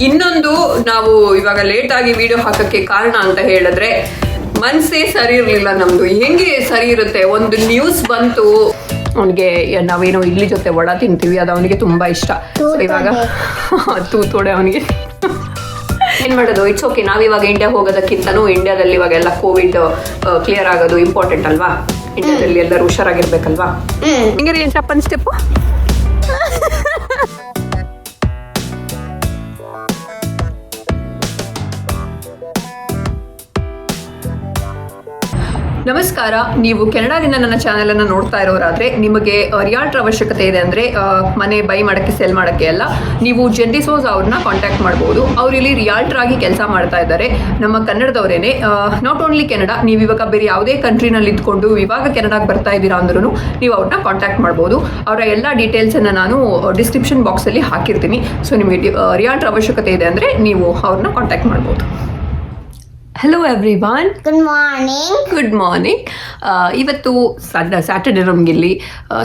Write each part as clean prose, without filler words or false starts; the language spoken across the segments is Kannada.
ಇನ್ನೊಂದು ನಾವು ಇವಾಗ ಲೇಟ್ ಆಗಿ ವಿಡಿಯೋ ಹಾಕಕ್ಕೆ ಕಾರಣ ಅಂತ ಹೇಳಿದ್ರೆ ಮನ್ಸೇ ಸರಿ ಇರ್ಲಿಲ್ಲ ನಮ್ದು. ಹೆಂಗೆ ಸರಿ ಇರುತ್ತೆ, ಒಂದು ನ್ಯೂಸ್ ಬಂತು, ಅವನಿಗೆ ನಾವೇನೋ ಇಡ್ಲಿ ಜೊತೆ ವಡ ತಿಂತೀವಿ, ಅದು ಅವನಿಗೆ ತುಂಬಾ ಇಷ್ಟ. ಇವಾಗ ತೂತೋಡೆ ಅವನಿಗೆ ಏನ್ ಮಾಡೋದು, ಇಟ್ಸ್ ಓಕೆ. ನಾವಿವಾಗ ಇಂಡಿಯಾ ಹೋಗೋದಕ್ಕಿಂತನೂ ಇಂಡಿಯಾದಲ್ಲಿ ಇವಾಗ ಎಲ್ಲ ಕೋವಿಡ್ ಕ್ಲಿಯರ್ ಆಗೋದು ಇಂಪಾರ್ಟೆಂಟ್ ಅಲ್ವಾ? ಇಂಡಿಯಾದಲ್ಲಿ ಎಲ್ಲರೂ ಹುಷಾರಾಗಿರ್ಬೇಕಲ್ವಾ? ಹಿಂಗೆ ಏನ್ ಚಪ್ಪನ್ ಸ್ಟೆಪ್ಪು. ನಮಸ್ಕಾರ. ನೀವು ಕೆನಡಾದಿಂದ ನನ್ನ ಚಾನೆಲ್ ಅನ್ನು ನೋಡ್ತಾ ಇರೋರಾದ್ರೆ ನಿಮಗೆ ರಿಯಾಲ್ಟರ್ ಅವಶ್ಯಕತೆ ಇದೆ ಅಂದರೆ ಮನೆ ಬೈ ಮಾಡೋಕ್ಕೆ ಸೆಲ್ ಮಾಡೋಕ್ಕೆ ಎಲ್ಲ ನೀವು ಜೆಂಡಿಸೋಸ್ ಅವ್ರನ್ನ ಕಾಂಟ್ಯಾಕ್ಟ್ ಮಾಡ್ಬೋದು. ಅವ್ರು ಇಲ್ಲಿ ರಿಯಾಲ್ಟರ್ ಆಗಿ ಕೆಲಸ ಮಾಡ್ತಾ ಇದ್ದಾರೆ, ನಮ್ಮ ಕನ್ನಡದವರೇನೆ. ನಾಟ್ ಓನ್ಲಿ ಕೆನಡಾ, ನೀವು ಇವಾಗ ಬೇರೆ ಯಾವುದೇ ಕಂಟ್ರಿನಲ್ಲಿ ಇದ್ಕೊಂಡು ಇವಾಗ ಕೆನಡಾಗೆ ಬರ್ತಾ ಇದ್ದೀರಾ ಅಂದ್ರೂ ನೀವು ಅವ್ರನ್ನ ಕಾಂಟ್ಯಾಕ್ಟ್ ಮಾಡ್ಬೋದು. ಅವರ ಎಲ್ಲ ಡೀಟೇಲ್ಸನ್ನು ನಾನು ಡಿಸ್ಕ್ರಿಪ್ಷನ್ ಬಾಕ್ಸಲ್ಲಿ ಹಾಕಿರ್ತೀನಿ. ಸೊ ನಿಮಗೆ ರಿಯಾಲ್ಟರ್ ಅವಶ್ಯಕತೆ ಇದೆ ಅಂದರೆ ನೀವು ಅವ್ರನ್ನ ಕಾಂಟ್ಯಾಕ್ಟ್ ಮಾಡ್ಬೋದು. Hello everyone, good morning. Good morning. ಇವತ್ತು ಸ್ಯಾಟರ್ಡೆ, ನಮಗಿಲ್ಲಿ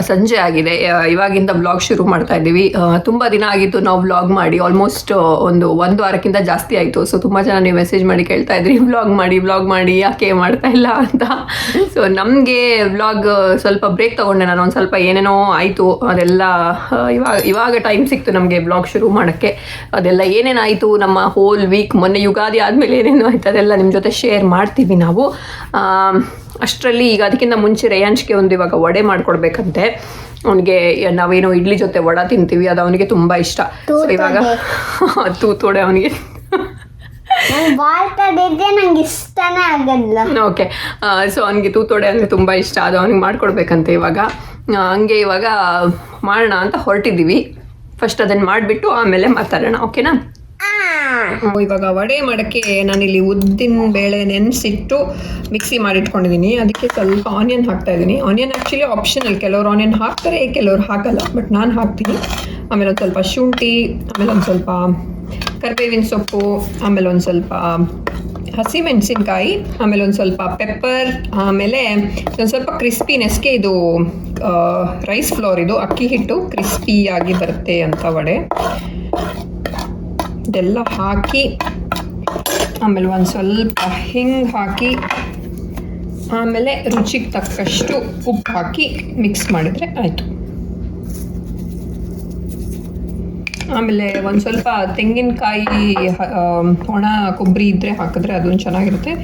ಸಂಜೆ ಆಗಿದೆ. ಇವಾಗಿಂದ ವ್ಲಾಗ್ ಶುರು ಮಾಡ್ತಾ ಇದ್ದೀವಿ. ತುಂಬ ದಿನ ಆಗಿತ್ತು ನಾವು ವ್ಲಾಗ್ ಮಾಡಿ, ಆಲ್ಮೋಸ್ಟ್ ಒಂದು ವಾರಕ್ಕಿಂತ ಜಾಸ್ತಿ ಆಯಿತು. ಸೊ ತುಂಬ ಜನ ನೀವು ಮೆಸೇಜ್ ಮಾಡಿ ಕೇಳ್ತಾ ಇದ್ರಿ ವ್ಲಾಗ್ ಮಾಡಿ ಯಾಕೆ ಮಾಡ್ತಾ ಇಲ್ಲ ಅಂತ. ಸೊ ನಮಗೆ ವ್ಲಾಗ್ ಸ್ವಲ್ಪ ಬ್ರೇಕ್ ತೊಗೊಂಡೆ ನಾನು, ಒಂದು ಸ್ವಲ್ಪ ಏನೇನೋ ಆಯಿತು, ಅದೆಲ್ಲ ಇವಾಗ ಟೈಮ್ ಸಿಕ್ತು ನಮಗೆ ವ್ಲಾಗ್ ಶುರು ಮಾಡೋಕ್ಕೆ. ಅದೆಲ್ಲ ಏನೇನಾಯಿತು ನಮ್ಮ ಹೋಲ್ ವೀಕ್, ಮೊನ್ನೆ ಯುಗಾದಿ ಆದಮೇಲೆ ಏನೇನೋ ಆಯ್ತು ಅದೆಲ್ಲ ನಿಮ್ಮ ಜೊತೆ ಶೇರ್ ಮಾಡ್ತೀವಿ ನಾವು. ಅಷ್ಟರಲ್ಲಿ ಈಗ ಅದಕ್ಕಿಂತ ಮುಂಚೆ ರೇಯಾಂಶ್ಗೆ ಒಂದು ಇವಾಗ ವಡೆ ಮಾಡಿಕೊಡ್ಬೇಕಂತೆ. ಅವನಿಗೆ ನಾವೇನೋ ಇಡ್ಲಿ ಜೊತೆ ವಡ ತಿಂತೀವಿ, ಅದು ಅವನಿಗೆ ತುಂಬ ಇಷ್ಟ. ಇವಾಗ ತೂತೋಡೆ ಅವನಿಗೆ ನಂಗೆ ಇಷ್ಟನೇ ಆಗಲ್ಲ. ಓಕೆ, ಸೊ ಅವನಿಗೆ ತೂತೋಡೆ ಅಂದರೆ ತುಂಬ ಇಷ್ಟ, ಅದು ಅವನಿಗೆ ಮಾಡಿಕೊಡ್ಬೇಕಂತೆ ಇವಾಗ. ಹಂಗೆ ಇವಾಗ ಮಾಡೋಣ ಅಂತ ಹೊರಟಿದ್ದೀವಿ. ಫಸ್ಟ್ ಅದನ್ನು ಮಾಡಿಬಿಟ್ಟು ಆಮೇಲೆ ಮಾತಾಡೋಣ, ಓಕೆನಾ? ಇವಾಗ ವಡೆ ಮಾಡೋಕ್ಕೆ ನಾನಿಲ್ಲಿ ಉದ್ದಿನ ಬೇಳೆ ನೆನೆಸಿಟ್ಟು ಮಿಕ್ಸಿ ಮಾಡಿಟ್ಕೊಂಡಿದ್ದೀನಿ. ಅದಕ್ಕೆ ಸ್ವಲ್ಪ ಆನಿಯನ್ ಹಾಕ್ತಾ ಇದ್ದೀನಿ. ಆನಿಯನ್ ಆ್ಯಕ್ಚುಲಿ ಆಪ್ಷನಲ್, ಕೆಲವರು ಆನಿಯನ್ ಹಾಕ್ತಾರೆ, ಕೆಲವರು ಹಾಕಲ್ಲ, ಬಟ್ ನಾನು ಹಾಕ್ತೀನಿ. ಆಮೇಲೆ ಒಂದು ಸ್ವಲ್ಪ ಶುಂಠಿ, ಆಮೇಲೆ ಒಂದು ಸ್ವಲ್ಪ ಕರಿಬೇವಿನ ಸೊಪ್ಪು, ಆಮೇಲೆ ಒಂದು ಸ್ವಲ್ಪ ಹಸಿಮೆಣಸಿನ್ಕಾಯಿ, ಆಮೇಲೆ ಒಂದು ಸ್ವಲ್ಪ ಪೆಪ್ಪರ್, ಆಮೇಲೆ ಒಂದು ಸ್ವಲ್ಪ ಕ್ರಿಸ್ಪಿನೆಸ್ಗೆ ಇದು ರೈಸ್ ಫ್ಲೋರ್, ಇದು ಅಕ್ಕಿ ಹಿಟ್ಟು ಕ್ರಿಸ್ಪಿಯಾಗಿ ಬರುತ್ತೆ ಅಂತ ವಡೆ. ಇದೆಲ್ಲ ಹಾಕಿ ಆಮೇಲೆ ಒಂದು ಸ್ವಲ್ಪ ಹಿಂಗೆ ಹಾಕಿ ಆಮೇಲೆ ರುಚಿಗೆ ತಕ್ಕಷ್ಟು ಉಪ್ಪು ಹಾಕಿ ಮಿಕ್ಸ್ ಮಾಡಿದರೆ ಆಯಿತು. ಆಮೇಲೆ ಒಂದು ಸ್ವಲ್ಪ ತೆಂಗಿನಕಾಯಿ ಒಣ ಕೊಬ್ಬರಿ ಇದ್ದರೆ ಹಾಕಿದ್ರೆ ಅದೊಂದು ಚೆನ್ನಾಗಿರುತ್ತೆ.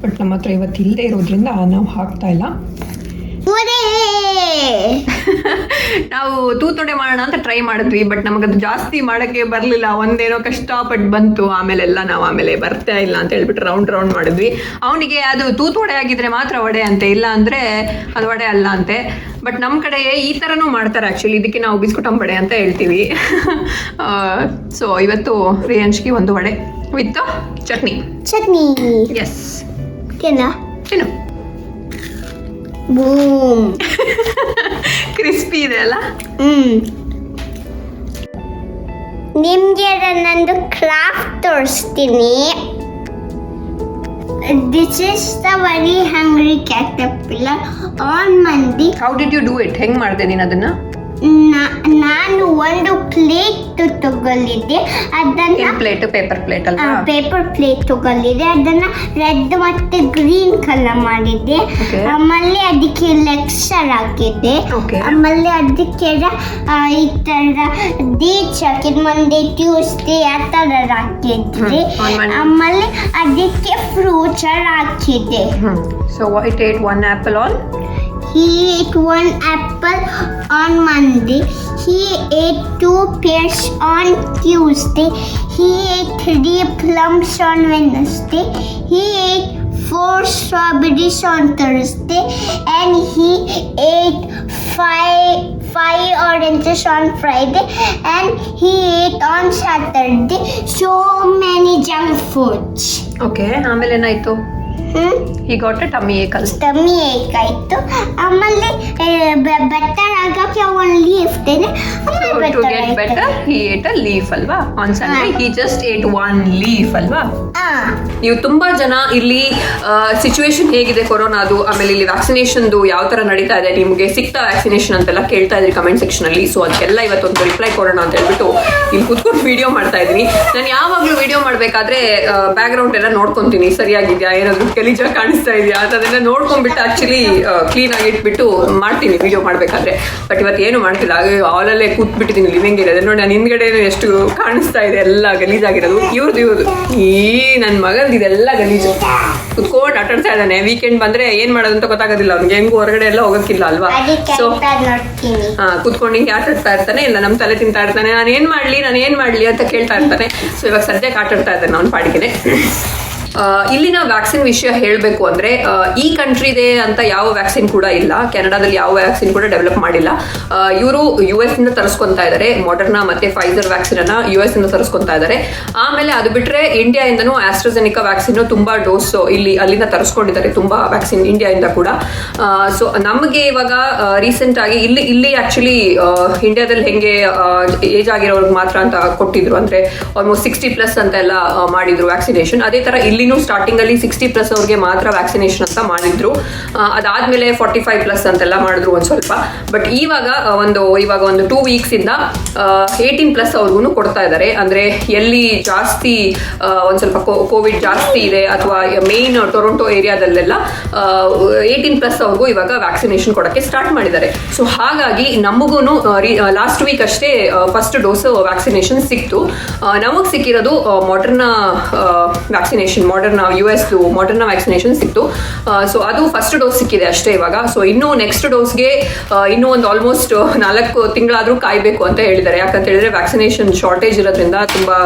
ಬಟ್ ನಮ್ಮ ಹತ್ರ ಇವತ್ತು ಇಲ್ಲದೆ ಇರೋದ್ರಿಂದ ನಾವು ಹಾಕ್ತಾ ಇಲ್ಲ. ನಾವು ತೂತೊಡೆ ಮಾಡೋಣ ಅಂತ ಟ್ರೈ ಮಾಡಿದ್ವಿ, ಬಟ್ ನಮಗದು ಜಾಸ್ತಿ ಮಾಡೋಕ್ಕೆ ಬರಲಿಲ್ಲ. ಒಂದೇನೋ ಕಷ್ಟಪಟ್ಟು ಬಂತು, ಆಮೇಲೆಲ್ಲ ನಾವು ಆಮೇಲೆ ಬರ್ತಾ ಇಲ್ಲ ಅಂತ ಹೇಳ್ಬಿಟ್ಟು ರೌಂಡ್ ಮಾಡಿದ್ವಿ. ಅವನಿಗೆ ಅದು ತೂತೊಡೆ ಆಗಿದ್ರೆ ಮಾತ್ರ ವಡೆ ಅಂತೆ, ಇಲ್ಲ ಅಂದರೆ ಅದು ವಡೆ ಅಲ್ಲ ಅಂತೆ. ಬಟ್ ನಮ್ಮ ಕಡೆ ಈ ಥರನೂ ಮಾಡ್ತಾರೆ ಆ್ಯಕ್ಚುಲಿ, ಇದಕ್ಕೆ ನಾವು ಬಿಸ್ಕುಟಂಬಡೆ ಅಂತ ಹೇಳ್ತೀವಿ. ಸೊ ಇವತ್ತು ರೇಯಾಂಶ್ಗೆ ಒಂದು ವಡೆ ವಿತ್ ಚಟ್ನಿ. ಎಸ್, ಏನು ಬೂಮ್ ಕ್ರಿಸ್ಪಿ ಇದೆ ಅಲ್ಲ. ನಿಮ್ಗೆ ನಂದು ಕ್ರಾಫ್ಟ್ ತೋರಿಸ್ತೀನಿ. This is the very hungry caterpillar on ಮಂದಿ. How did you do it? ಹೆಂಗ್ ಮಾಡಿದೆ ನೀನು ಅದನ್ನ? ನಾನು ಒಂದು ಪ್ಲೇಟ್ ತಗೊಳ್ಳಿದ್ದೆ, ಅದನ್ನ ಪೇಪರ್ ಪ್ಲೇಟ್ ಅಲ್ವಾ? ಪೇಪರ್ ಪ್ಲೇಟ್ ತಗೊಳ್ಳಿದ್ದೆ, ಅದನ್ನ ರೆಡ್ ಮತ್ತೆ ಗ್ರೀನ್ ಕಲರ್ ಮಾಡಿದ್ದೆ. ಆಮೇಲೆ ಅದಕ್ಕೆ ಲೆಕ್ಚರ್ ಹಾಕಿದ್ದೆ. ಆಮೇಲೆ ಅದಕ್ಕೆ ಈ ತರ ಡೇಟ್ಸ್ ಹಾಕಿದ್, ಮಂಡೇ ಟ್ಯೂಸ್ಡೇ ಆ ತರ ಹಾಕಿದ್ರಿ. ಆಮೇಲೆ ಅದಕ್ಕೆ ಫ್ರೂಟ್ಸ್ ಹಾಕಿದ್ದೆ. So it ate one apple on? He ate one apple on Monday. He ate 2 pears on Tuesday. He ate 3 plums on Wednesday. He ate 4 strawberries on Thursday. And he ate 5 oranges on Friday. And he ate on Saturday. So many junk foods. Okay, ಆಮೇಲೆ ಏನಾಯ್ತು? he got a tummy ache ಅಲ್ವಾ? ಟಮ್ಮಿ ಏಕ್ ಆಯ್ತು. ಆಮೇಲೆ ಬೆಟರ್ ಆಗಕ್ಕೆ ಒಂದು ಲೀಫ್ ತಿಂದೆ. ಆಮೇಲೆ To get better, he ate a leaf ಅಲ್ವಾ? On Sunday, he just ate one leaf ಅಲ್ವಾ? ನೀವು ತುಂಬಾ ಜನ ಇಲ್ಲಿ ಸಿಚುವೇಶನ್ ಹೇಗಿದೆ ಕೊರೋನಾದು, ಆಮೇಲೆ ಇಲ್ಲಿ ವ್ಯಾಕ್ಸಿನೇಷನ್ದು ಯಾವ ತರ ನಡೀತಾ ಇದೆ, ನಿಮಗೆ ಸಿಗ್ತಾ ವ್ಯಾಕ್ಸಿನೇಷನ್ ಅಂತೆಲ್ಲ ಕೇಳ್ತಾ ಇದ್ರಿ ಕಮೆಂಟ್ ಸೆಕ್ಷನ್ ಅಲ್ಲಿ. ಸೊ ಅದಕ್ಕೆಲ್ಲ ಇವತ್ತೊಂದು ರಿಪ್ಲೈ ಕೊಡೋಣ ಅಂತ ಹೇಳ್ಬಿಟ್ಟು ಇಲ್ಲಿ ಕುತ್ಕೊಂಡು ವಿಡಿಯೋ ಮಾಡ್ತಾ ಇದ್ದೀನಿ. ನಾನು ಯಾವಾಗ್ಲೂ ವಿಡಿಯೋ ಮಾಡ್ಬೇಕಾದ್ರೆ ಬ್ಯಾಕ್ ಗ್ರೌಂಡ್ ಎಲ್ಲ ನೋಡ್ಕೊಂತೀನಿ, ಸರಿಯಾಗಿದ್ಯಾ, ಏನಾದ್ರು ಗಲೀಜಾಗಿ ಕಾಣಿಸ್ತಾ ಇದೆಯಾ ಅಂತ ಅದನ್ನ ನೋಡ್ಕೊಂಡ್ಬಿಟ್ಟು ಆಕ್ಚುಲಿ ಕ್ಲೀನ್ ಆಗಿ ಇಟ್ಬಿಟ್ಟು ಮಾಡ್ತೀನಿ ವಿಡಿಯೋ ಮಾಡ್ಬೇಕಾದ್ರೆ. ಬಟ್ ಇವತ್ತು ಏನು ಮಾಡ್ತಿಲ್ಲ, ಹಾಲಲ್ಲೇ ಕೂತ್ಬಿಟ್ಟಿದ್ದೀನಿ ಲಿವಿಂಗ್ ಏರಿಯಾದಲ್ಲಿ. ನೋಡಿ ನಾನು ಹಿಂದ್ಗಡೆ ಎಷ್ಟು ಕಾಣಿಸ್ತಾ ಇದೆ, ಎಲ್ಲ ಗಲೀಜಾಗಿರೋದು. ಇವ್ರದ್ದು ಈ ನನ್ನ ಮಗಂದು ಇದೆಲ್ಲ ಗಲೀಜು. ಕುತ್ಕೊಂಡು ಆಟಾಡ್ತಾ ಇದ್ದಾನೆ. ವೀಕೆಂಡ್ ಬಂದ್ರೆ ಏನ್ ಮಾಡೋದು ಅಂತ ಗೊತ್ತಾಗೋದಿಲ್ಲ ಅವ್ನಿಗೆ, ಹೆಂಗು ಹೊರಗಡೆ ಎಲ್ಲ ಹೋಗಕ್ಕಿಲ್ಲ ಅಲ್ವಾ. ಸೊ ಕುತ್ಕೊಂಡು ಹಿಂಗೆ ಆಟಾಡ್ತಾ ಇರ್ತಾನೆ, ಇಲ್ಲ ನಮ್ಮ ತಲೆ ತಿಂತಾ ಇರ್ತಾನೆ, ನಾನು ಏನ್ ಮಾಡ್ಲಿ ಅಂತ ಕೇಳ್ತಾ ಇರ್ತಾನೆ. ಸೊ ಇವಾಗ ಸದ್ಯಕ್ಕೆ ಆಟಾಡ್ತಾ ಇದ್ದಾನೆ ಅವ್ನ ಪಾಡಿಗೆ. ಇಲ್ಲಿನ ವ್ಯಾಕ್ಸಿನ್ ವಿಷಯ ಹೇಳಬೇಕು ಅಂದ್ರೆ ಈ ಕಂಟ್ರಿದೆ ಅಂತ ಯಾವ ವ್ಯಾಕ್ಸಿನ್ ಕೂಡ ಇಲ್ಲ. ಕೆನಡಾದಲ್ಲಿ ಯಾವ ವ್ಯಾಕ್ಸಿನ್ ಕೂಡ ಡೆವಲಪ್ ಮಾಡಿಲ್ಲ. ಇವರು US ಇಂದ ತರಿಸ್ಕೊಂತಾ ಇದ್ದಾರೆ. ಮೊಡರ್ನಾ ಮತ್ತೆ ಫೈಸರ್ ವ್ಯಾಕ್ಸಿನ್ ಅನ್ನ US ಇಂದ ತರಿಸ್ಕೊಂತಾ ಇದ್ದಾರೆ. ಆಮೇಲೆ ಅದು ಬಿಟ್ರೆ ಇಂಡಿಯಾ ಇಂದನೂ ಆಸ್ಟ್ರಾಜೆನಿಕಾ ವ್ಯಾಕ್ಸಿನ್ ತುಂಬಾ ಡೋಸ್ ಅಲ್ಲಿಂದ ತರಿಸ್ಕೊಂಡಿದ್ದಾರೆ, ತುಂಬಾ ವ್ಯಾಕ್ಸಿನ್ ಇಂಡಿಯಾ ಇಂದ ಕೂಡ. ಸೊ ನಮಗೆ ಇವಾಗ ರೀಸೆಂಟ್ ಆಗಿ ಇಲ್ಲಿ ಆಕ್ಚುಲಿ ಇಂಡಿಯಾದಲ್ಲಿ ಹೆಂಗೆ ಏಜ್ ಆಗಿರೋರ್ಗೆ ಮಾತ್ರ ಅಂತ ಕೊಟ್ಟಿದ್ರು, ಅಂದ್ರೆ ಆಲ್ಮೋಸ್ಟ್ 60+ ಅಂತ ಎಲ್ಲ ಮಾಡಿದ್ರು ವ್ಯಾಕ್ಸಿನೇಷನ್. ಅದೇ ತರ ಇಲ್ಲಿನೂ ಸ್ಟಾರ್ಟಿಂಗ್ ಅಲ್ಲಿ 60+ ಅವ್ರಿಗೆ ಮಾತ್ರ ವ್ಯಾಕ್ಸಿನೇಷನ್ ಅಂತ ಮಾಡಿದ್ರು. ಅದಾದ್ಮೇಲೆ 45+ ಅಂತೆಲ್ಲ ಮಾಡಿದ್ರು ಒಂದ್ ಸ್ವಲ್ಪ. ಬಟ್ ಇವಾಗ ಒಂದು 2 ವೀಕ್ಸ್ ಇಂದ 18+ ಅವ್ರಿಗೂ ಕೊಡ್ತಾ ಇದ್ದಾರೆ. ಅಂದ್ರೆ ಎಲ್ಲಿ ಜಾಸ್ತಿ ಒಂದ್ ಸ್ವಲ್ಪ ಕೋವಿಡ್ ಜಾಸ್ತಿ ಇದೆ ಅಥವಾ ಮೇನ್ ಟೊರೊಂಟೊ ಏರಿಯಾದಲ್ಲೆಲ್ಲ 18+ ಅವ್ರಿಗೂ ಇವಾಗ ವ್ಯಾಕ್ಸಿನೇಷನ್ ಕೊಡಕ್ಕೆ ಸ್ಟಾರ್ಟ್ ಮಾಡಿದ್ದಾರೆ. ಸೊ ಹಾಗಾಗಿ ನಮಗೂ ಲಾಸ್ಟ್ ವೀಕ್ ಅಷ್ಟೇ ಫಸ್ಟ್ ಡೋಸ್ ವ್ಯಾಕ್ಸಿನೇಷನ್ ಸಿಕ್ತು. ನಮಗ್ ಸಿಕ್ಕಿರೋದು ಮೊಡರ್ನಾ ವ್ಯಾಕ್ಸಿನೇಷನ್, ಮೊಡರ್ನಾ US ಮೊಡರ್ನಾ ವ್ಯಾಕ್ಸಿನೇಷನ್ ಸಿಕ್ತು. ಸೊ ಅದು ಫಸ್ಟ್ ಡೋಸ್ ಸಿಕ್ಕಿದೆ ಅಷ್ಟೇ ಇವಾಗ. ಸೊ ಇನ್ನು ನೆಕ್ಸ್ಟ್ ಡೋಸ್ಗೆ ಇನ್ನೂ ಒಂದು ಆಲ್ಮೋಸ್ಟ್ 4 ತಿಂಗಳಾದ್ರೂ ಕಾಯ್ಬೇಕು ಅಂತ ಹೇಳಿದ್ದಾರೆ. ಯಾಕಂತ ಹೇಳಿದ್ರೆ ವ್ಯಾಕ್ಸಿನೇಷನ್ ಶಾರ್ಟೇಜ್ ಇರೋದ್ರಿಂದ, ತುಂಬಾ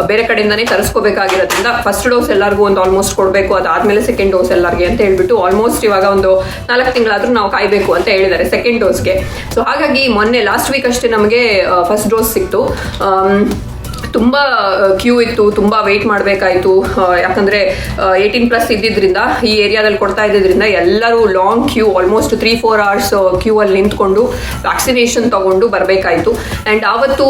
ಬೇರೆ ಕಡೆಯಿಂದಾನೇ ತರಿಸ್ಕೋಬೇಕಾಗಿರೋದ್ರಿಂದ ಫಸ್ಟ್ ಡೋಸ್ ಎಲ್ಲರಿಗೂ ಒಂದು ಆಲ್ಮೋಸ್ಟ್ ಕೊಡಬೇಕು, ಅದಾದ್ಮೇಲೆ ಸೆಕೆಂಡ್ ಡೋಸ್ ಎಲ್ಲರಿಗೆ ಅಂತ ಹೇಳ್ಬಿಟ್ಟು ಆಲ್ಮೋಸ್ಟ್ ಇವಾಗ ಒಂದು 4 ತಿಂಗಳಾದ್ರೂ ನಾವು ಕಾಯ್ಬೇಕು ಅಂತ ಹೇಳಿದ್ದಾರೆ ಸೆಕೆಂಡ್ ಡೋಸ್ಗೆ. ಸೊ ಹಾಗಾಗಿ ಮೊನ್ನೆ ಲಾಸ್ಟ್ ವೀಕ್ ಅಷ್ಟೇ ನಮಗೆ ಫಸ್ಟ್ ಡೋಸ್ ಸಿಕ್ತು. ತುಂಬಾ ಕ್ಯೂ ಇತ್ತು, ತುಂಬಾ ವೇಟ್ ಮಾಡಬೇಕಾಯಿತು. ಯಾಕಂದ್ರೆ 18+ ಇದ್ದಿದ್ರಿಂದ ಈ ಏರಿಯಾದಲ್ಲಿ ಕೊಡ್ತಾ ಇದ್ದಿದ್ರಿಂದ ಎಲ್ಲರೂ long queue, almost 3-4 hours queue ಅಲ್ಲಿ ನಿಂತ್ಕೊಂಡು ವ್ಯಾಕ್ಸಿನೇಷನ್ ತಗೊಂಡು ಬರಬೇಕಾಯಿತು. ಆ್ಯಂಡ್ ಆವತ್ತು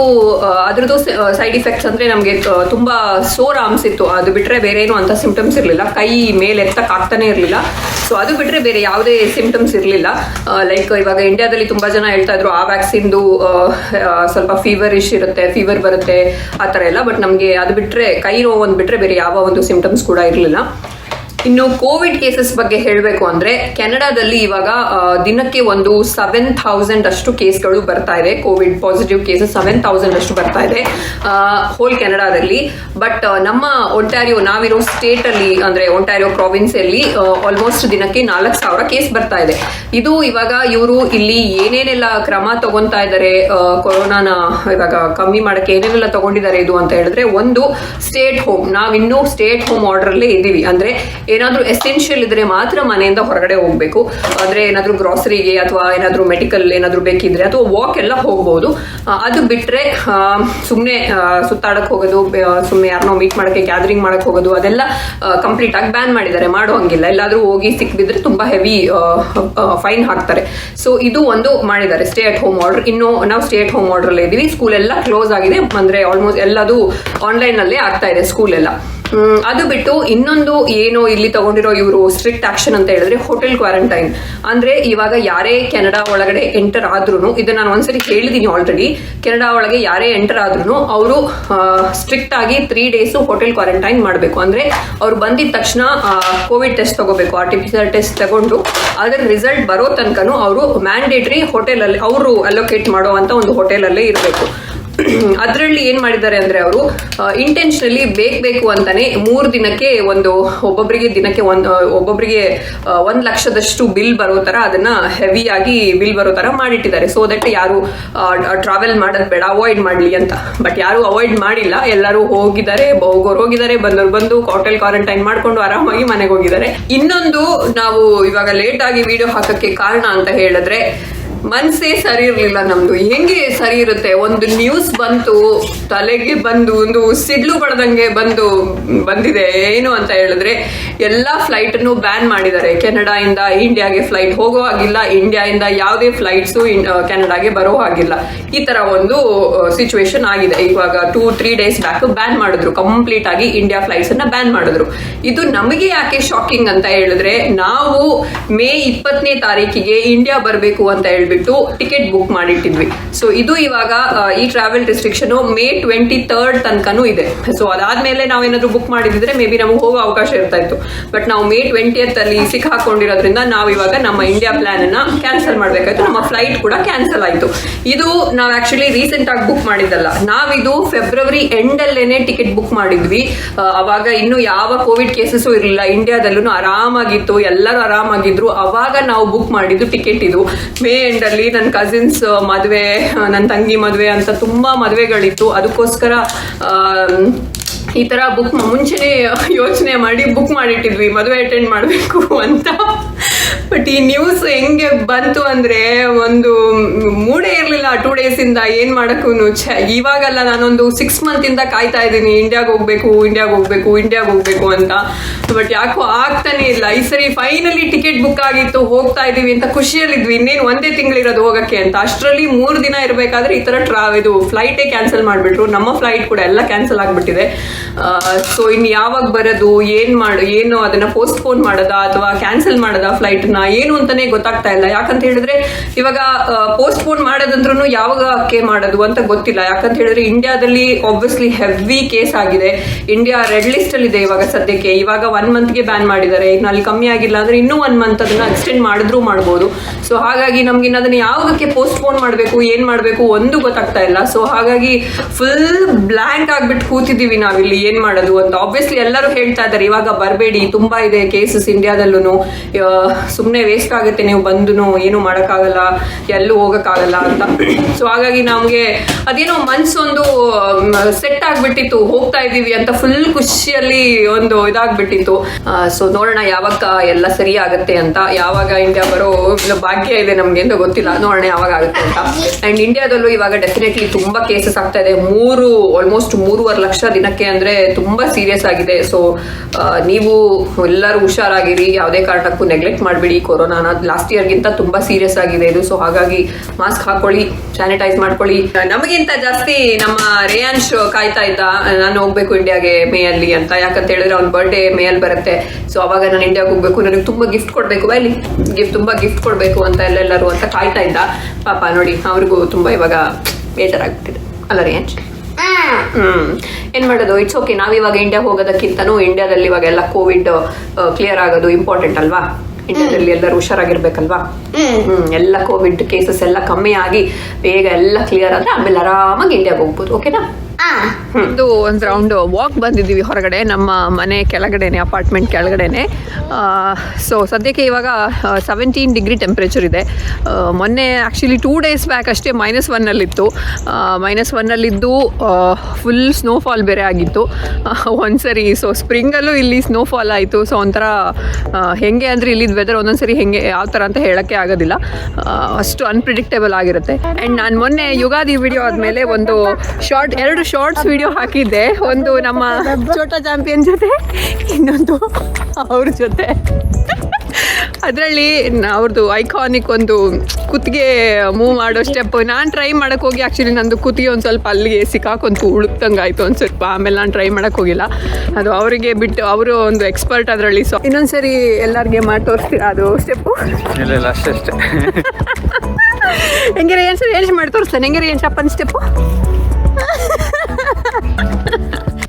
ಅದ್ರದ್ದು ಸೈಡ್ ಇಫೆಕ್ಟ್ಸ್ ಅಂದ್ರೆ ನಮಗೆ ತುಂಬಾ ಸೋರ್ ಆರ್ಮ್ಸ್ ಇತ್ತು. ಅದು ಬಿಟ್ರೆ ಬೇರೆ ಏನು ಅಂತ ಸಿಂಪ್ಟಮ್ಸ್ ಇರಲಿಲ್ಲ. ಕೈ ಮೇಲೆ ಎತ್ತಕ್ಕೆ ಆಗ್ತಾನೆ ಇರಲಿಲ್ಲ. ಸೊ ಅದು ಬಿಟ್ರೆ ಬೇರೆ ಯಾವುದೇ ಸಿಂಪ್ಟಮ್ಸ್ ಇರಲಿಲ್ಲ. ಲೈಕ್ ಇವಾಗ ಇಂಡಿಯಾದಲ್ಲಿ ತುಂಬಾ ಜನ ಹೇಳ್ತಾ ಇದ್ರು ಆ ವ್ಯಾಕ್ಸಿನ್ದು ಸ್ವಲ್ಪ ಫೀವರ್ ಬರುತ್ತೆ ಆ ಥರ ಎಲ್ಲ. ಬಟ್ ನಮಗೆ ಅದು ಬಿಟ್ರೆ ಕೈ ನೋವು ಒಂದು ಬಿಟ್ರೆ ಬೇರೆ ಯಾವ ಒಂದು ಸಿಂಪ್ಟಮ್ಸ್ ಕೂಡ ಇರಲಿಲ್ಲ. ಇನ್ನು ಕೋವಿಡ್ ಕೇಸಸ್ ಬಗ್ಗೆ ಹೇಳಬೇಕು ಅಂದ್ರೆ ಕೆನಡಾದಲ್ಲಿ ಇವಾಗ ದಿನಕ್ಕೆ ಒಂದು 7,000 ಅಷ್ಟು ಕೇಸ್ಗಳು ಬರ್ತಾ ಇದೆ. ಕೋವಿಡ್ ಪಾಸಿಟಿವ್ ಕೇಸಸ್ 7,000 ಅಷ್ಟು ಬರ್ತಾ ಇದೆ ಹೋಲ್ ಕೆನಡಾದಲ್ಲಿ. ಬಟ್ ನಮ್ಮ ಒಂಟಾರಿಯೋ, ನಾವಿರೋ ಸ್ಟೇಟ್ ಅಲ್ಲಿ ಅಂದ್ರೆ ಒಂಟಾರಿಯೋ ಪ್ರಾವಿನ್ಸ್ ಅಲ್ಲಿ ಆಲ್ಮೋಸ್ಟ್ ದಿನಕ್ಕೆ 4,000 ಕೇಸ್ ಬರ್ತಾ ಇದೆ. ಇದು ಇವಾಗ ಇವರು ಇಲ್ಲಿ ಏನೇನೆಲ್ಲ ಕ್ರಮ ತಗೊಂತಾ ಇದ್ದಾರೆ, ಕೊರೋನಾನ ಇವಾಗ ಕಮ್ಮಿ ಮಾಡಕ್ಕೆ ಏನೇನೆಲ್ಲ ತಗೊಂಡಿದ್ದಾರೆ ಇದು ಅಂತ ಹೇಳಿದ್ರೆ, ಒಂದು ಸ್ಟೇಟ್ ಹೋಮ್. ನಾವಿನ್ನೂ ಸ್ಟೇಟ್ ಹೋಮ್ ಆರ್ಡರ್ ಅಲ್ಲೇ ಇದೀವಿ. ಅಂದ್ರೆ ಏನಾದ್ರೂ ಎಸೆನ್ಷಿಯಲ್ ಇದ್ರೆ ಮಾತ್ರ ಮನೆಯಿಂದ ಹೊರಗಡೆ ಹೋಗ್ಬೇಕು. ಅಂದ್ರೆ ಏನಾದ್ರೂ ಗ್ರಾಸರಿಗೆ ಅಥವಾ ಏನಾದ್ರೂ ಮೆಡಿಕಲ್ ಏನಾದ್ರೂ ಬೇಕಿದ್ರೆ ಅಥವಾ ವಾಕ್ ಎಲ್ಲ ಹೋಗ್ಬಹುದು. ಅದು ಬಿಟ್ರೆ ಸುಮ್ನೆ ಸುತ್ತಾಡಕ್ ಹೋಗೋದು, ಸುಮ್ನೆ ಯಾರನ್ನೋ ಮೀಟ್ ಮಾಡಕ್ಕೆ, ಗ್ಯಾದರಿಂಗ್ ಮಾಡಕ್ ಹೋಗೋದು, ಅದೆಲ್ಲ ಕಂಪ್ಲೀಟ್ ಆಗಿ ಬ್ಯಾನ್ ಮಾಡಿದ್ದಾರೆ. ಮಾಡುವಂಗಿಲ್ಲ. ಎಲ್ಲಾದ್ರೂ ಹೋಗಿ ಸಿಕ್ಬಿದ್ರೆ ತುಂಬಾ ಹೆವಿ ಫೈನ್ ಹಾಕ್ತಾರೆ. ಸೊ ಇದು ಒಂದು ಮಾಡಿದ್ದಾರೆ ಸ್ಟೇ ಅಟ್ ಹೋಮ್ ಆರ್ಡರ್. ಇನ್ನು ನಾವು ಸ್ಟೇ ಅಟ್ ಹೋಮ್ ಆರ್ಡರ್ ಅಲ್ಲೇ ಇದೀವಿ. ಸ್ಕೂಲ್ ಎಲ್ಲ ಕ್ಲೋಸ್ ಆಗಿದೆ. ಅಂದ್ರೆ ಆಲ್ಮೋಸ್ಟ್ ಎಲ್ಲದು ಆನ್ಲೈನ್ ಅಲ್ಲೇ ಆಗ್ತಾ ಇದೆ ಸ್ಕೂಲ್ ಎಲ್ಲ. ಅದು ಬಿಟ್ಟು ಇನ್ನೊಂದು ಏನು ಇಲ್ಲಿ ತಗೊಂಡಿರೋ ಇವರು ಸ್ಟ್ರಿಕ್ಟ್ ಆಕ್ಷನ್ ಅಂತ ಹೇಳಿದ್ರೆ ಹೋಟೆಲ್ ಕ್ವಾರಂಟೈನ್. ಅಂದ್ರೆ ಇವಾಗ ಯಾರೇ ಕೆನಡಾ ಒಳಗಡೆ ಎಂಟರ್ ಆದ್ರೂ, ಇದು ನಾನು ಒಂದ್ಸರಿ ಹೇಳಿದೀನಿ ಆಲ್ರೆಡಿ, ಕೆನಡಾ ಒಳಗೆ ಯಾರೇ ಎಂಟರ್ ಆದ್ರೂ ಅವರು ಸ್ಟ್ರಿಕ್ಟ್ ಆಗಿ 3 days ಹೋಟೆಲ್ ಕ್ವಾರಂಟೈನ್ ಮಾಡಬೇಕು. ಅಂದ್ರೆ ಅವ್ರು ಬಂದಿದ ತಕ್ಷಣ ಕೋವಿಡ್ ಟೆಸ್ಟ್ ತಗೋಬೇಕು, ಆರ್ಟಿಫಿಷಿಯಲ್ ಟೆಸ್ಟ್ ತಗೊಂಡು ಅದರ ರಿಸಲ್ಟ್ ಬರೋ ತನಕನೂ ಅವರು ಮ್ಯಾಂಡೇಟರಿ ಹೋಟೆಲ್ ಅಲ್ಲಿ ಅವರು ಅಲೋಕೇಟ್ ಮಾಡೋ ಅಂತ ಒಂದು ಹೋಟೆಲ್ ಅಲ್ಲೇ ಇರಬೇಕು. ಅದರಲ್ಲಿ ಏನ್ ಮಾಡಿದ್ದಾರೆ ಅಂದ್ರೆ ಅವರು ಇಂಟೆನ್ಷನಲಿ ಬೇಕು ಅಂತಾನೆ 3 ದಿನಕ್ಕೆ ಒಬ್ಬೊಬ್ಬರಿಗೆ 1 ಲಕ್ಷದಷ್ಟು ಬಿಲ್ ಬರೋ ತರ ಅದನ್ನ ಹೆವಿಯಾಗಿ ಬಿಲ್ ಬರೋ ತರ ಮಾಡಿಟ್ಟಿದ್ದಾರೆ. ಸೊ ದಟ್ ಯಾರು ಟ್ರಾವೆಲ್ ಮಾಡೋದ್ ಬೇಡ, ಅವಾಯ್ಡ್ ಮಾಡ್ಲಿ ಅಂತ. ಬಟ್ ಯಾರು ಅವಾಯ್ಡ್ ಮಾಡಿಲ್ಲ, ಎಲ್ಲರೂ ಹೋಗೋರು ಹೋಗಿದ್ದಾರೆ, ಬಂದವ್ರು ಬಂದು ಹೋಟೆಲ್ ಕ್ವಾರಂಟೈನ್ ಮಾಡ್ಕೊಂಡು ಆರಾಮಾಗಿ ಮನೆಗೆ ಹೋಗಿದ್ದಾರೆ. ಇನ್ನೊಂದು ನಾವು ಇವಾಗ ಲೇಟ್ ಆಗಿ ವಿಡಿಯೋ ಹಾಕಕ್ಕೆ ಕಾರಣ ಅಂತ ಹೇಳಿದ್ರೆ, ಮನ್ಸೇ ಸರಿ ಇರ್ಲಿಲ್ಲ ನಮ್ದು. ಹೆಂಗೆ ಸರಿ ಇರುತ್ತೆ? ಒಂದು ನ್ಯೂಸ್ ಬಂತು, ತಲೆಗೆ ಬಂದು ಒಂದು ಸಿಡ್ಲು ಬಡ್ದಂಗೆ ಬಂದಿದೆ. ಏನು ಅಂತ ಹೇಳಿದ್ರೆ ಎಲ್ಲಾ ಫ್ಲೈಟ್ ಅನ್ನು ಬ್ಯಾನ್ ಮಾಡಿದ್ದಾರೆ. ಕೆನಡಾಯಿಂದ ಇಂಡಿಯಾಗೆ ಫ್ಲೈಟ್ ಹೋಗೋ ಹಾಗಿಲ್ಲ, ಇಂಡಿಯಾದಿಂದ ಯಾವುದೇ ಫ್ಲೈಟ್ಸು ಕೆನಡಾಗೆ ಬರೋ ಹಾಗಿಲ್ಲ. ಈ ತರ ಒಂದು ಸಿಚುವೇಶನ್ ಆಗಿದೆ. ಇವಾಗ 2-3 ಡೇಸ್ ಬ್ಯಾಕ್ ಬ್ಯಾನ್ ಮಾಡಿದ್ರು, ಕಂಪ್ಲೀಟ್ ಆಗಿ ಇಂಡಿಯಾ ಫ್ಲೈಟ್ಸ್ ಅನ್ನ ಬ್ಯಾನ್ ಮಾಡಿದ್ರು. ಇದು ನಮಗೆ ಯಾಕೆ ಶಾಕಿಂಗ್ ಅಂತ ಹೇಳಿದ್ರೆ, ನಾವು ಮೇ 20ನೇ ತಾರೀಕಿಗೆ ಇಂಡಿಯಾ ಬರಬೇಕು ಅಂತ ಹೇಳ್ಬಿಟ್ಟು ಟಿಕೆಟ್ ಬುಕ್ ಮಾಡಿಟ್ಟಿದ್ವಿ. ಸೊ ಇದು ಇವಾಗ ಈ ಟ್ರಾವೆಲ್ ರೆಸ್ಟ್ರಿಕ್ಷನ್ ಮೇ 23rd ತನಕನೂ ಇದೆ. ಸೊ ಅದಾದ್ಮೇಲೆ ನಾವೇನಾದ್ರೂ ಬುಕ್ ಮಾಡಿದ್ರೆ ಮೇ ಬಿ ನಮಗೆ ಹೋಗೋ ಅವಕಾಶ ಇರ್ತಾ ಇತ್ತು. ಬಟ್ ನಾವು ಮೇ 20th ಅಲ್ಲಿ ಸಿಕ್ಕಾಕೊಂಡಿರೋದ್ರಿಂದ ನಾವು ಇವಾಗ ನಮ್ಮ ಇಂಡಿಯಾ ಪ್ಲಾನ್ ಅನ್ನ ಕ್ಯಾನ್ಸಲ್ ಮಾಡ್ಬೇಕಾಯ್ತು. ನಮ್ಮ ಫ್ಲೈಟ್ ಕೂಡ ಕ್ಯಾನ್ಸಲ್ ಆಯ್ತು. ಇದು ನಾವು ಆಕ್ಚುಲಿ ರೀಸೆಂಟ್ ಆಗಿ ಬುಕ್ ಮಾಡಿದ್ದಲ್ಲ, ನಾವಿದು ಫೆಬ್ರವರಿ ಎಂಡ್ ಅಲ್ಲೇನೆ ಟಿಕೆಟ್ ಬುಕ್ ಮಾಡಿದ್ವಿ. ಅವಾಗ ಇನ್ನು ಯಾವ ಕೋವಿಡ್ ಕೇಸಸ್ ಇರಲಿಲ್ಲ, ಇಂಡಿಯಾದಲ್ಲೂ ಆರಾಮಾಗಿತ್ತು, ಎಲ್ಲರೂ ಆರಾಮಾಗಿದ್ರು. ಅವಾಗ ನಾವು ಬುಕ್ ಮಾಡಿದ್ದು ಟಿಕೆಟ್. ಇದು ಮೇ ಎಂಡ್ ಅಲ್ಲಿ ನನ್ನ ಕಸಿನ್ಸ್ ಮದುವೆ, ನನ್ನ ತಂಗಿ ಮದುವೆ ಅಂತ ತುಂಬಾ ಮದುವೆಗಳಿತ್ತು. ಅದಕ್ಕೋಸ್ಕರ ಈ ತರ ಮುಂಚೆನೆ ಯೋಚನೆ ಮಾಡಿ ಬುಕ್ ಮಾಡಿಟ್ಟಿದ್ವಿ ಮದುವೆ ಅಟೆಂಡ್ ಮಾಡಬೇಕು ಅಂತ. ಬಟ್ ಈ ನ್ಯೂಸ್ ಹೆಂಗೆ ಬಂತು ಅಂದ್ರೆ ಒಂದು ಮೂಡೇ ಇರ್ಲಿಲ್ಲ 2 days ಇಂದ ಏನ್ ಮಾಡಕ್ಕೂ. ಇವಾಗಲ್ಲ, ನಾನೊಂದು 6 month ಇಂದ ಕಾಯ್ತಾ ಇದ್ದೀನಿ ಇಂಡಿಯಾಗೆ ಹೋಗ್ಬೇಕು ಅಂತ. ಬಟ್ ಯಾಕೋ ಆಗ್ತಾನೆ ಇಲ್ಲ. ಈ ಸರಿ ಫೈನಲಿ ಟಿಕೆಟ್ ಬುಕ್ ಆಗಿತ್ತು, ಹೋಗ್ತಾ ಇದೀವಿ ಅಂತ ಖುಷಿಯಲ್ಲಿದ್ವಿ. ಇನ್ನೇನು 1 ತಿಂಗಳಿರೋದು ಹೋಗಕ್ಕೆ ಅಂತ. ಅಷ್ಟರಲ್ಲಿ 3 ದಿನ ಇರಬೇಕಾದ್ರೆ ಈ ತರ ಇದು ಫ್ಲೈಟೇ ಕ್ಯಾನ್ಸಲ್ ಮಾಡ್ಬಿಟ್ರು. ನಮ್ಮ ಫ್ಲೈಟ್ ಕೂಡ ಎಲ್ಲ ಕ್ಯಾನ್ಸಲ್ ಆಗ್ಬಿಟ್ಟಿದೆ. ಸೊ ಇನ್ನು ಯಾವಾಗ ಬರೋದು, ಏನು ಅದನ್ನ ಪೋಸ್ಟ್ಪೋನ್ ಮಾಡೋದಾ ಅಥವಾ ಕ್ಯಾನ್ಸಲ್ ಮಾಡೋದಾ ಫ್ಲೈಟ್ ನ, ಏನು ಅಂತಾನೆ ಗೊತ್ತಾಗ್ತಾ ಇಲ್ಲ. ಯಾಕಂತ ಹೇಳಿದ್ರೆ ಇವಾಗ ಪೋಸ್ಟ್ಪೋನ್ ಮಾಡೋದಂದ್ರೂ ಯಾವಾಗಕ್ಕೆ ಮಾಡೋದು ಅಂತ ಗೊತ್ತಿಲ್ಲ. ಯಾಕಂತ ಹೇಳಿದ್ರೆ ಇಂಡಿಯಾದಲ್ಲಿ ಆಬ್ವಿಯಸ್ಲಿ ಹೆವಿ ಕೇಸ್ ಆಗಿದೆ. ಇಂಡಿಯಾ ರೆಡ್ ಲಿಸ್ಟ್ ಅಲ್ಲಿ ಇದೆ ಇವಾಗ ಸದ್ಯಕ್ಕೆ. ಇವಾಗ 1 monthಗೆ ಬ್ಯಾನ್ ಮಾಡಿದ್ದಾರೆ. ಇನ್ನು ಅಲ್ಲಿ ಕಮ್ಮಿ ಆಗಿಲ್ಲ ಅಂದ್ರೆ ಇನ್ನೂ 1 month ಅದನ್ನ ಎಕ್ಸ್ಟೆಂಡ್ ಮಾಡಿದ್ರು ಮಾಡ್ಬೋದು. ಸೊ ಹಾಗಾಗಿ ನಮ್ಗೆ ಅದನ್ನ ಯಾವಾಗಕ್ಕೆ ಪೋಸ್ಟ್ಪೋನ್ ಮಾಡಬೇಕು, ಏನ್ ಮಾಡಬೇಕು ಒಂದು ಗೊತ್ತಾಗ್ತಾ ಇಲ್ಲ. ಸೊ ಹಾಗಾಗಿ ಫುಲ್ ಬ್ಲಾಂಕ್ ಆಗ್ಬಿಟ್ಟು ಕೂತಿದೀವಿ ನಾವಿಲ್ಲಿ, ಏನ್ ಮಾಡೋದು ಅಂತ. ಆಬ್ವಿಯಸ್ಲಿ ಎಲ್ಲರೂ ಹೇಳ್ತಾ ಇದ್ದಾರೆ ಇವಾಗ ಬರಬೇಡಿ, ತುಂಬಾ ಇದೆ ಕೇಸಸ್ ಇಂಡಿಯಾದಲ್ಲೂ, ಸುಮ್ಮನೆ ವೇಸ್ಟ್ ಆಗುತ್ತೆ, ನೀವು ಬಂದು ಏನು ಮಾಡೋಕ್ಕಾಗಲ್ಲ, ಎಲ್ಲೂ ಹೋಗಕ್ಕಾಗಲ್ಲ ಅಂತ. ಸೊ ಹಾಗಾಗಿ ನಮ್ಗೆ ಅದೇನೋ ಮನ್ಸೊಂದು ಸೆಟ್ ಆಗ್ಬಿಟ್ಟಿತ್ತು, ಹೋಗ್ತಾ ಇದೀವಿ ಅಂತ ಫುಲ್ ಖುಷಿಯಲ್ಲಿ ಒಂದು ಇದಾಗ್ಬಿಟ್ಟಿತ್ತು. ಸೊ ನೋಡೋಣ ಯಾವಾಗ ಎಲ್ಲ ಸರಿ ಆಗುತ್ತೆ ಅಂತ. ಯಾವಾಗ ಇಂಡಿಯಾ ಬರೋ ಭಾಗ್ಯ ಇದೆ ನಮ್ಗೆ ಅಂತ ಗೊತ್ತಿಲ್ಲ, ನೋಡೋಣ ಯಾವಾಗ ಆಗುತ್ತೆ ಅಂತ. ಅಂಡ್ ಇಂಡಿಯಾದಲ್ಲೂ ಇವಾಗ ಡೆಫಿನೆಟ್ಲಿ ತುಂಬಾ ಕೇಸಸ್ ಆಗ್ತಾ ಇದೆ. ಆಲ್ಮೋಸ್ಟ್ 3.5 ಲಕ್ಷ ದಿನಕ್ಕೆ ಅಂದ್ರೆ ತುಂಬಾ ಸೀರಿಯಸ್ ಆಗಿದೆ. ಸೊ ನೀವು ಎಲ್ಲರೂ ಹುಷಾರಾಗಿರಿ, ಯಾವುದೇ ಕಾರಣಕ್ಕೂ ನೆಗ್ಲೆಕ್ಟ್ ಮಾಡಬೇಡಿ ಕೊರೋನಾನ. ಲಾಸ್ಟ್ ಇಯರ್ಗಿಂತ ತುಂಬಾ ಸೀರಿಯಸ್ ಆಗಿದೆ ಇದು. ಸೊ ಹಾಗಾಗಿ ಮಾಸ್ಕ್ ಹಾಕೊಳ್ಳಿ, ಸ್ಯಾನಿಟೈಸ್ ಮಾಡ್ಕೊಳ್ಳಿ. ನಮಗಿಂತ ಜಾಸ್ತಿ ನಮ್ಮ ರೇಯಾನ್ಶ್ ಕಾಯ್ತಾ ಇದ್ದ, ನಾನು ಹೋಗ್ಬೇಕು ಇಂಡಿಯಾಗೆ ಮೇ ಅಲ್ಲಿ ಅಂತ. ಯಾಕಂತ ಹೇಳಿದ್ರೆ ಅವ್ನ ಬರ್ಡೇ ಮೇ ಅಲ್ಲಿ ಬರುತ್ತೆ. ಸೊ ಅವಾಗ ನಾನು ಇಂಡಿಯಾಗೆ ಹೋಗ್ಬೇಕು, ನನಗೆ ತುಂಬಾ ಗಿಫ್ಟ್ ಕೊಡ್ಬೇಕು, ತುಂಬಾ ಗಿಫ್ಟ್ ಕೊಡ್ಬೇಕು ಅಂತ ಎಲ್ಲರೂ ಅಂತ ಕಾಯ್ತಾ ಇದ್ದ. ಪಾಪ ನೋಡಿ ಅವ್ರಿಗೂ ತುಂಬಾ ಇವಾಗ ಬೇಜಾರಾಗ್ಬಿಟ್ಟಿದೆ ಅಲ್ಲ ರೇಯಾನ್ಶ್? ಏನ್ ಮಾಡೋದು, ಇಟ್ಸ್ ಓಕೆ. ನಾವಿವಾಗ ಇಂಡಿಯಾ ಹೋಗೋದಕ್ಕಿಂತನೂ ಇಂಡಿಯಾದಲ್ಲಿ ಇವಾಗ ಎಲ್ಲ ಕೋವಿಡ್ ಕ್ಲಿಯರ್ ಆಗೋದು ಇಂಪಾರ್ಟೆಂಟ್ ಅಲ್ವಾ? ಇಂಡಿಯಾದಲ್ಲಿ ಎಲ್ಲರೂ ಹುಷಾರಾಗಿರ್ಬೇಕಲ್ವಾ? ಎಲ್ಲ ಕೋವಿಡ್ ಕೇಸಸ್ ಎಲ್ಲ ಕಮ್ಮಿ ಆಗಿ ಬೇಗ ಎಲ್ಲ ಕ್ಲಿಯರ್ ಆದ್ರೆ ಆಮೇಲೆ ಆರಾಮಾಗಿ ಇಂಡಿಯಾಗೆ ಹೋಗ್ಬೋದು. ಓಕೆನಾ? ಒಂದು ರೌಂಡ್ ವಾಕ್ ಬಂದಿದ್ದೀವಿ ಹೊರಗಡೆ, ನಮ್ಮ ಮನೆ ಕೆಳಗಡೆನೆ, ಅಪಾರ್ಟ್ಮೆಂಟ್ ಕೆಳಗಡೆನೆ. ಸೊ ಸದ್ಯಕ್ಕೆ ಇವಾಗ 17 ಡಿಗ್ರಿ ಟೆಂಪ್ರೇಚರ್ ಇದೆ. ಮೊನ್ನೆ ಆ್ಯಕ್ಚುಲಿ 2 days ಬ್ಯಾಕ್ ಅಷ್ಟೇ -1 -1 ಫುಲ್ ಸ್ನೋಫಾಲ್ ಬೇರೆ ಆಗಿತ್ತು ಒಂದ್ಸರಿ. ಸೊ ಸ್ಪ್ರಿಂಗಲ್ಲೂ ಇಲ್ಲಿ ಸ್ನೋಫಾಲ್ ಆಯಿತು. ಸೊ ಒಂಥರ ಹೆಂಗೆ ಅಂದರೆ ಇಲ್ಲಿದ್ದು ವೆದರ್ ಒಂದೊಂದ್ಸರಿ ಹೆಂಗೆ ಯಾವ ಥರ ಅಂತ ಹೇಳೋಕ್ಕೆ ಆಗೋದಿಲ್ಲ, ಅಷ್ಟು ಅನ್ಪ್ರಿಡಿಕ್ಟೇಬಲ್ ಆಗಿರುತ್ತೆ. ಆ್ಯಂಡ್ ನಾನು ಮೊನ್ನೆ ಯುಗಾದಿ ವಿಡಿಯೋ ಆದಮೇಲೆ ಒಂದು 2 ಶಾರ್ಟ್ಸ್ ವಿಡಿಯೋ ಹಾಕಿದ್ದೆ. ಒಂದು ನಮ್ಮ ಛೋಟಾ ಚಾಂಪಿಯನ್ ಜೊತೆ, ಇನ್ನೊಂದು ಅವ್ರ ಜೊತೆ. ಅದರಲ್ಲಿ ಅವ್ರದ್ದು ಐಕಾನಿಕ್ ಒಂದು ಕುತ್ತಿಗೆ ಮೂವ್ ಮಾಡೋ ಸ್ಟೆಪ್ ನಾನು ಟ್ರೈ ಮಾಡೋಕ್ಕೆ ಹೋಗಿ ಆ್ಯಕ್ಚುಲಿ ನಂದು ಕುತ್ತಿಗೆ ಒಂದು ಸ್ವಲ್ಪ ಅಲ್ಲಿಗೆ ಸಿಕ್ಕಾಕೊಂತು, ಉಳುಕ್ತಂಗೆ ಆಯಿತು ಒಂದು ಸ್ವಲ್ಪ. ಆಮೇಲೆ ನಾನು ಟ್ರೈ ಮಾಡೋಕ್ಕೆ ಹೋಗಿಲ್ಲ, ಅದು ಅವರಿಗೆ ಬಿಟ್ಟು, ಅವರು ಒಂದು ಎಕ್ಸ್ಪರ್ಟ್ ಅದರಲ್ಲಿ. ಸೊ ಇನ್ನೊಂದ್ಸರಿ ಎಲ್ಲರಿಗೆ ಮಾಡಿ ತೋರಿಸ್ತೀರಾ ಅದು ಸ್ಟೆಪ್ಪು? ಇಲ್ಲ ಅಷ್ಟೇ ಹೆಂಗೆ ಏನು ಮಾಡಿ ತೋರಿಸ್ತಾನೆ? ಹೆಂಗೆ ಏನು ಅಪ್ಪನ ಸ್ಟೆಪ್ಪು?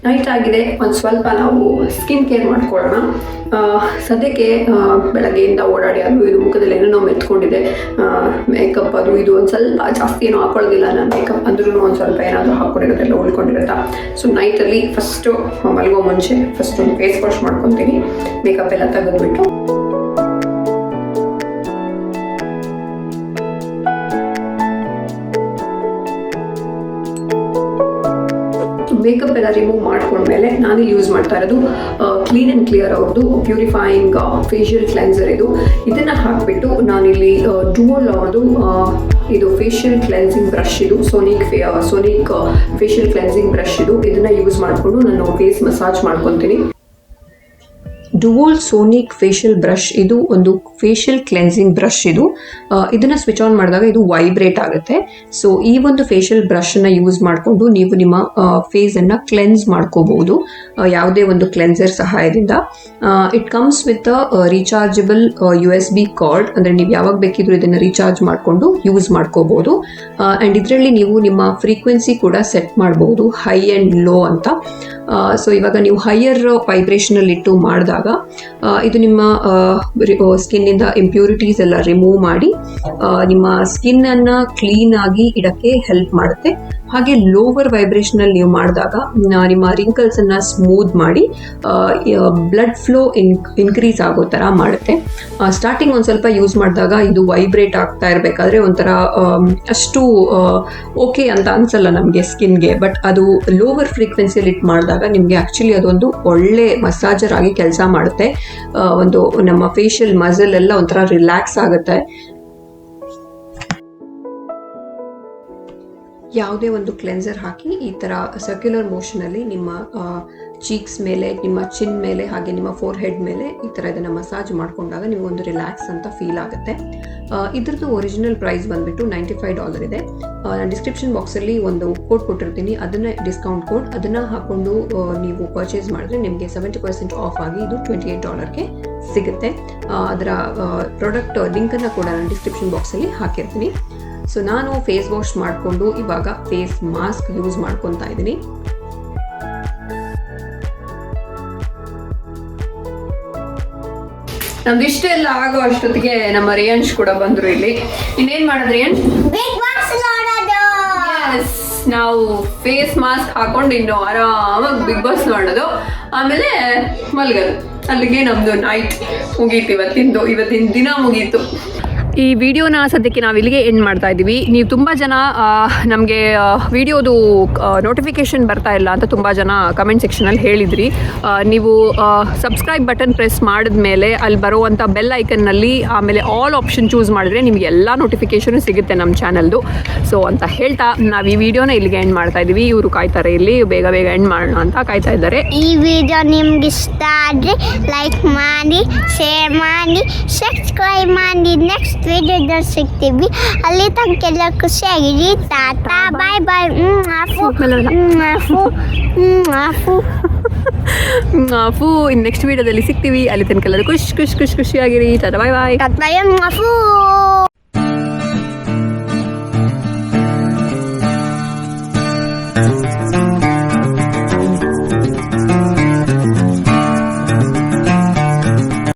ನೈಟ್ ಆಗಿದೆ, ಒಂದು ಸ್ವಲ್ಪ ನಾವು ಸ್ಕಿನ್ ಕೇರ್ ಮಾಡ್ಕೊಳ್ಳೋಣ. ಸದ್ಯಕ್ಕೆ ಬೆಳಗ್ಗೆಯಿಂದ ಓಡಾಡಿ ಅದು ಇದು ಮುಖದಲ್ಲಿ ಏನೋ ನಾವು ಮೆತ್ಕೊಂಡಿದೆ. ಮೇಕಪ್ ಅದು ಇದು ಒಂದು ಸ್ವಲ್ಪ ಜಾಸ್ತಿ ಏನೂ ಹಾಕೊಳ್ಳೋದಿಲ್ಲ ನಾನು. ಮೇಕಪ್ ಅಂದ್ರೂ ಒಂದು ಸ್ವಲ್ಪ ಏನಾದರೂ ಹಾಕ್ಕೊಂಡಿರೋದೆಲ್ಲ ಉಳ್ಕೊಂಡಿರುತ್ತಾ. ಸೊ ನೈಟಲ್ಲಿ ಫಸ್ಟು ಮಲಗೋ ಮುಂಚೆ ಫಸ್ಟ್ ಒಂದು ಫೇಸ್ ವಾಶ್ ಮಾಡ್ಕೊತೀನಿ, ಮೇಕಪ್ ಎಲ್ಲ ತೆಗೆದುಬಿಟ್ಟು. ಮೇಕಪ್ ಎಲ್ಲ ರಿಮೂವ್ ಮಾಡ್ಕೊಂಡ್ಮೇಲೆ ನಾನು ಯೂಸ್ ಮಾಡ್ತಾ ಇರೋದು ಕ್ಲೀನ್ ಆ್ಯಂಡ್ ಕ್ಲಿಯರ್ ಅವ್ರದ್ದು ಪ್ಯೂರಿಫೈಯಿಂಗ್ ಫೇಶಿಯಲ್ ಕ್ಲೆನ್ಸರ್ ಇದು. ಇದನ್ನು ಹಾಕಿಬಿಟ್ಟು ನಾನಿಲ್ಲಿ ಡುವಲ್ ಅವ್ರದ್ದು ಇದು ಫೇಶಿಯಲ್ ಕ್ಲೆನ್ಸಿಂಗ್ ಬ್ರಷ್ ಇದು ಸೋನಿಕ್ ಫೇಶಿಯಲ್ ಕ್ಲೆನ್ಸಿಂಗ್ ಬ್ರಷ್ ಇದು. ಇದನ್ನು ಯೂಸ್ ಮಾಡಿಕೊಂಡು ನಾನು ಫೇಸ್ ಮಸಾಜ್ ಮಾಡ್ಕೊತೀನಿ. ಡುವಲ್ ಸೋನಿಕ್ ಫೇಶಿಯಲ್ ಬ್ರಷ್ ಇದು ಒಂದು ಫೇಶಿಯಲ್ ಕ್ಲೆನ್ಸಿಂಗ್ ಬ್ರಷ್ ಇದು. ಇದನ್ನು ಸ್ವಿಚ್ ಆನ್ ಮಾಡಿದಾಗ ಇದು ವೈಬ್ರೇಟ್ ಆಗುತ್ತೆ. ಸೊ ಈ ಒಂದು ಫೇಶಿಯಲ್ ಬ್ರಷನ್ನು ಯೂಸ್ ಮಾಡಿಕೊಂಡು ನೀವು ನಿಮ್ಮ ಫೇಸನ್ನು ಕ್ಲೆನ್ಸ್ ಮಾಡ್ಕೋಬಹುದು ಯಾವುದೇ ಒಂದು ಕ್ಲೆನ್ಸರ್ ಸಹಾಯದಿಂದ. It comes with rechargeable USB card, ಅಂದರೆ ನೀವು ಯಾವಾಗ ಬೇಕಿದ್ರೂ ಇದನ್ನು ರೀಚಾರ್ಜ್ ಮಾಡಿಕೊಂಡು ಯೂಸ್ ಮಾಡ್ಕೋಬಹುದು. ಆ್ಯಂಡ್ ಇದರಲ್ಲಿ ನೀವು ನಿಮ್ಮ ಫ್ರೀಕ್ವೆನ್ಸಿ ಕೂಡ ಸೆಟ್ ಮಾಡಬಹುದು, ಹೈ ಆ್ಯಂಡ್ ಲೋ ಅಂತ. ಸೊ ಇವಾಗ ನೀವು ಹೈಯರ್ ವೈಬ್ರೇಷನಲ್ಲಿ ಇಟ್ಟು ಮಾಡಿದಾಗ ಇದು ನಿಮ್ಮ ಸ್ಕಿನ್ನಿಂದ ಇಂಪ್ಯೂರಿಟೀಸ್ ಎಲ್ಲ ರಿಮೂವ್ ಮಾಡಿ ನಿಮ್ಮ ಸ್ಕಿನ್ನನ್ನು ಕ್ಲೀನಾಗಿ ಇಡೋಕ್ಕೆ ಹೆಲ್ಪ್ ಮಾಡುತ್ತೆ. ಹಾಗೆ ಲೋವರ್ ವೈಬ್ರೇಷನಲ್ಲಿ ನೀವು ಮಾಡಿದಾಗ ನಿಮ್ಮ ರಿಂಕಲ್ಸನ್ನು ಸ್ಮೂತ್ ಮಾಡಿ ಬ್ಲಡ್ ಫ್ಲೋ ಇನ್ಕ್ರೀಸ್ ಆಗೋ ಥರ ಮಾಡುತ್ತೆ. ಸ್ಟಾರ್ಟಿಂಗ್ ಒಂದು ಸ್ವಲ್ಪ ಯೂಸ್ ಮಾಡಿದಾಗ ಇದು ವೈಬ್ರೇಟ್ ಆಗ್ತಾ ಇರಬೇಕಾದ್ರೆ ಒಂಥರ ಅಷ್ಟು ಓಕೆ ಅಂತ ಅನಿಸಲ್ಲ ನಮಗೆ ಸ್ಕಿನ್ಗೆ. ಬಟ್ ಅದು ಲೋವರ್ ಫ್ರೀಕ್ವೆನ್ಸಿಯಲ್ಲಿ ಇಟ್ಟು ಮಾಡಿದಾಗ ನಿಮಗೆ ಆ್ಯಕ್ಚುಲಿ ಅದೊಂದು ಒಳ್ಳೆ ಮಸಾಜರ್ ಆಗಿ ಕೆಲಸ ಮಾಡುತ್ತೆ. ಒಂದು ನಮ್ಮ ಫೇಶಿಯಲ್ ಮಸಲ್ ಎಲ್ಲ ಒಂಥರ ರಿಲ್ಯಾಕ್ಸ್ ಆಗುತ್ತೆ. ಯಾವುದೇ ಒಂದು ಕ್ಲೆನ್ಸರ್ ಹಾಕಿ ಈ ಥರ ಸರ್ಕ್ಯುಲರ್ ಮೋಷನಲ್ಲಿ ನಿಮ್ಮ ಚೀಕ್ಸ್ ಮೇಲೆ, ನಿಮ್ಮ ಚಿನ್ ಮೇಲೆ, ಹಾಗೆ ನಿಮ್ಮ ಫೋರ್ ಹೆಡ್ ಮೇಲೆ ಈ ಥರ ಇದನ್ನು ಮಸಾಜ್ ಮಾಡಿಕೊಂಡಾಗ ನಿಮಗೊಂದು ರಿಲ್ಯಾಕ್ಸ್ ಅಂತ ಫೀಲ್ ಆಗುತ್ತೆ. ಇದ್ರದ್ದು ಒರಿಜಿನಲ್ ಪ್ರೈಸ್ ಬಂದುಬಿಟ್ಟು $95 ಇದೆ. ನಾನು ಡಿಸ್ಕ್ರಿಪ್ಷನ್ ಬಾಕ್ಸಲ್ಲಿ ಒಂದು ಕೋಡ್ ಕೊಟ್ಟಿರ್ತೀನಿ, ಅದನ್ನು ಡಿಸ್ಕೌಂಟ್ ಕೋಡ್, ಅದನ್ನು ಹಾಕ್ಕೊಂಡು ನೀವು ಪರ್ಚೇಸ್ ಮಾಡಿದ್ರೆ ನಿಮಗೆ 70% ಆಫ್ ಆಗಿ ಇದು $28ಗೆ ಸಿಗುತ್ತೆ. ಅದರ ಪ್ರಾಡಕ್ಟ್ ಲಿಂಕನ್ನು ಕೂಡ ನಾನು ಡಿಸ್ಕ್ರಿಪ್ಷನ್ ಬಾಕ್ಸಲ್ಲಿ ಹಾಕಿರ್ತೀನಿ. ಸೊ ನಾನು ಫೇಸ್ ವಾಶ್ ಮಾಡಿಕೊಂಡು ಇವಾಗ ಫೇಸ್ ಮಾಸ್ಕ್ ಯೂಸ್ ಮಾಡ್ಕೊತಾ ಇದ್ದೀನಿ. ನಮ್ದು ಇಷ್ಟೆಲ್ಲ ಆಗೋ ಅಷ್ಟೊತ್ತಿಗೆ ನಮ್ಮ ರಿಯಾನ್ಶ್ ಕೂಡ ಬಂದ್ರು ಇಲ್ಲಿ. ಇನ್ನೇನ್ ಮಾಡೋದು ರಿಯಾನ್ಶ್? ನಾವು ಫೇಸ್ ಮಾಸ್ಕ್ ಹಾಕೊಂಡು ಇನ್ನು ಆರಾಮಾಗಿ ಬಿಗ್ ಬಾಸ್ ನೋಡೋದು, ಆಮೇಲೆ ಮಲ್ಗೋದು. ಅಲ್ಲಿಗೆ ನಮ್ದು ನೈಟ್ ಮುಗೀತು, ಇವತ್ತಿನ ದಿನ ಮುಗೀತು. ಈ ವಿಡಿಯೋನ ಸದ್ಯಕ್ಕೆ ನಾವು ಇಲ್ಲಿಗೆ ಎಂಡ್ ಮಾಡ್ತಾ ಇದ್ದೀವಿ. ನೀವು ತುಂಬ ಜನ ನಮಗೆ ವಿಡಿಯೋದು ನೋಟಿಫಿಕೇಷನ್ ಬರ್ತಾ ಇಲ್ಲ ಅಂತ ತುಂಬ ಜನ ಕಮೆಂಟ್ ಸೆಕ್ಷನಲ್ಲಿ ಹೇಳಿದ್ರಿ. ನೀವು ಸಬ್ಸ್ಕ್ರೈಬ್ ಬಟನ್ ಪ್ರೆಸ್ ಮಾಡಿದ್ಮೇಲೆ ಅಲ್ಲಿ ಬರುವಂಥ ಬೆಲ್ ಐಕನ್ನಲ್ಲಿ ಆಮೇಲೆ ಆಲ್ ಆಪ್ಷನ್ ಚೂಸ್ ಮಾಡಿದ್ರೆ ನಿಮಗೆ ಎಲ್ಲ ನೋಟಿಫಿಕೇಷನ್ ಸಿಗುತ್ತೆ ನಮ್ಮ ಚಾನಲ್ದು. ಸೊ ಅಂತ ಹೇಳ್ತಾ ನಾವು ಈ ವಿಡಿಯೋನ ಇಲ್ಲಿಗೆ ಎಂಡ್ ಮಾಡ್ತಾ ಇದ್ದೀವಿ. ಇವರು ಕಾಯ್ತಾರೆ ಇಲ್ಲಿ, ಬೇಗ ಎಂಡ್ ಮಾಡೋಣ ಅಂತ ಕಾಯ್ತಾ ಇದ್ದಾರೆ. ಈ ವಿಡಿಯೋ ನಿಮ್ಗೆ ಇಷ್ಟ ಆದರೆ ಲೈಕ್ ಮಾಡಿ, ಶೇರ್ ಮಾಡಿ, ಸಬ್ಸ್ಕ್ರೈಬ್ ಮಾಡಿ. ನೆಕ್ಸ್ಟ್ ವಿಡಿಯೋದಲ್ಲಿ ಸಿಗ್ತೀವಿ. ಅಲ್ಲಿ ತನಕ ಎಲ್ಲ ಖುಷಿಯಾಗಿರಿ. ಟಾಟಾ, ಬಾಯ್ ಬಾಯ್. ನೆಕ್ಸ್ಟ್ ವಿಡಿಯೋದಲ್ಲಿ ಸಿಗ್ತೀವಿ. ಅಲ್ಲಿ ತನಕ ಎಲ್ಲರೂ ಖುಷಿಯಾಗಿರಿ. ಟಾಟಾ, ಬಾಯ್ ಬಾಯ್.